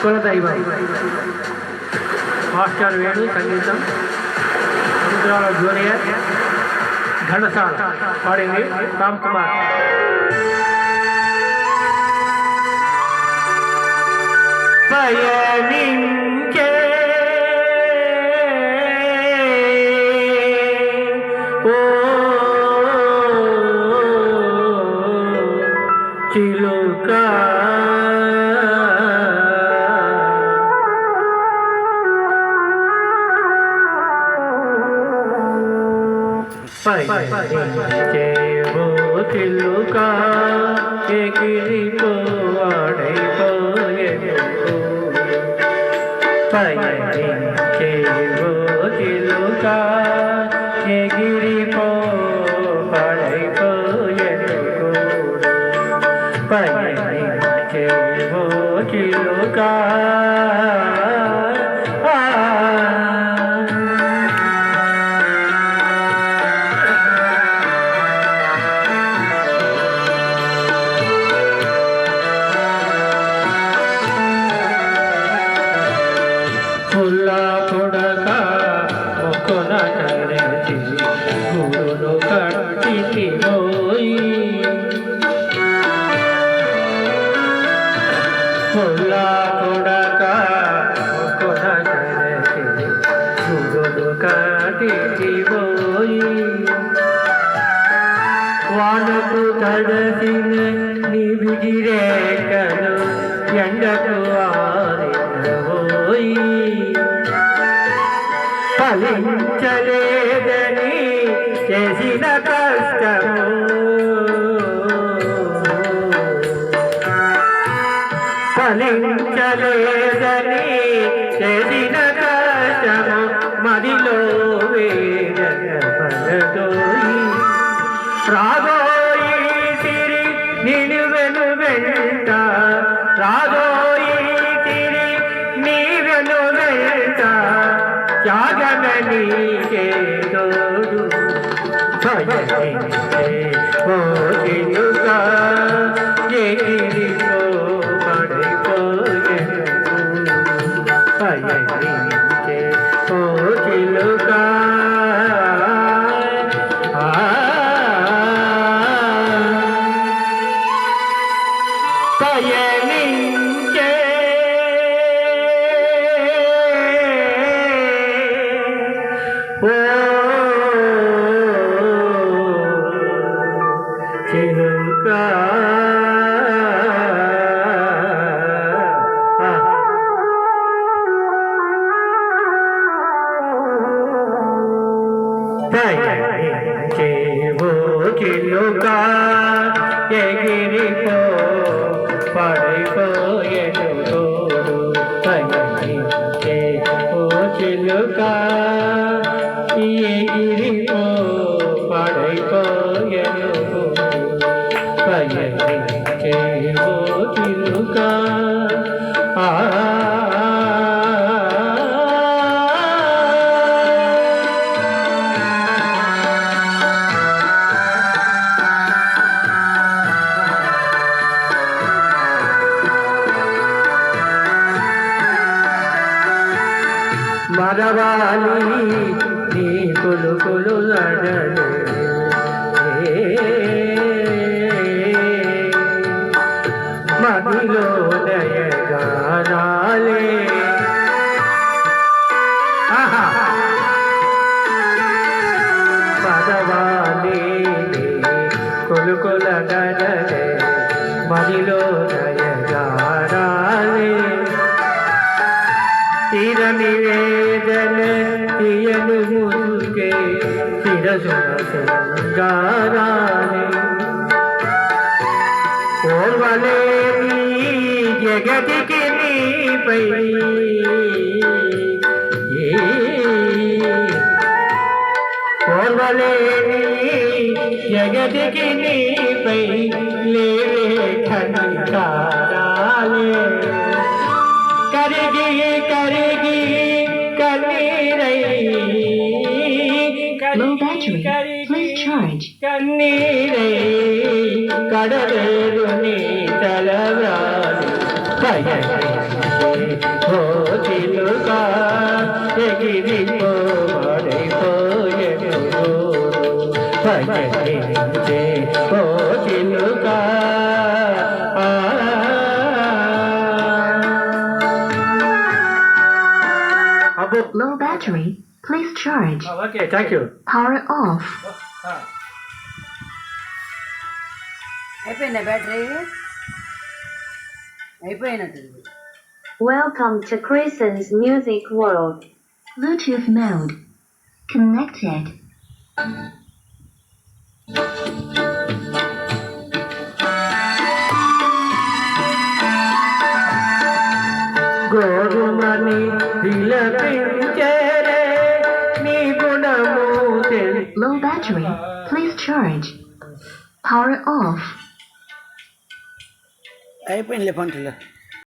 కులదైవం మాస్టర్ వేణు సంగీతం సముద్రాల జూనియర్ ఘంటసాల పాడింది రామ్ కుమార్. పయనించే ఓ చిలుక పయనించే ఓ చిలుక ఎగిరిపోవాడైపోయెను. పయనించే ఓ చిలుక ఎగిరిపోవాడైపోయెను. పయనించే ఓ చిలుక పుల్లా కొడక మొక్కున కరెచి గురును కట్టికి పోయి పుల్లా కొడక మొక్కున కరెచి గురును కట్టికి పోయి వానకు తడసిన నివిజిరేకలు ఎండకు ఆరిపోయి ఫలించలేదని చేసిన కష్టము ఫలించలేదని చేసిన కష్టము మదిలో వేదన పడదోయి రాగోయి తిరి నిలువెను వెంట రాగోయి తిరి నీవెను వెంట త్యాగమని చేదోడు భయనించే ఓ చిలుక ఎగిరిపో పడిపోయెను. భయనించే ఓ చిలుక పయనించే ఓ చిలుక పయనించే ఓ చిలుక ఎగిరిపో పడిపోయెను తోడు. పయనించే ఓ చిలుక ఎగిరిపో పడిపోయెను తోడు. పయనించే ఓ చిలుక మరవాలి నీ కొలుకులు నడలే మదిలో లయగానాలే మరవాలి నీ కొలుకుల నడలే మదిలో లయగానాలే తీర నివేదన తీయను ముసుకే శిరసున శృంగారాలే ఓర్వలేని జగతికి నీపై ఓర్వలేని జగతికి నీపై లేవే ఖండారాలే కరిగి కరిగి కన్నీరై కన్నీరై కడలేరు నీ తలవారి పయనించే ఓ చిలుకా ఎగిరిపోబడిపోయెను పయనించే ఓ చిలుకా Low battery. Please charge. Okay thank you Power off. అయిపోయిందా బ్యాటరీ అయిపోయినట్టుంది Welcome to Krisen's Music World. Bluetooth mode. Connected. గోరుమని విలపించేరే నీ గుణము Low battery. Please charge. Power off. అయిపోయిందిలే పంటలు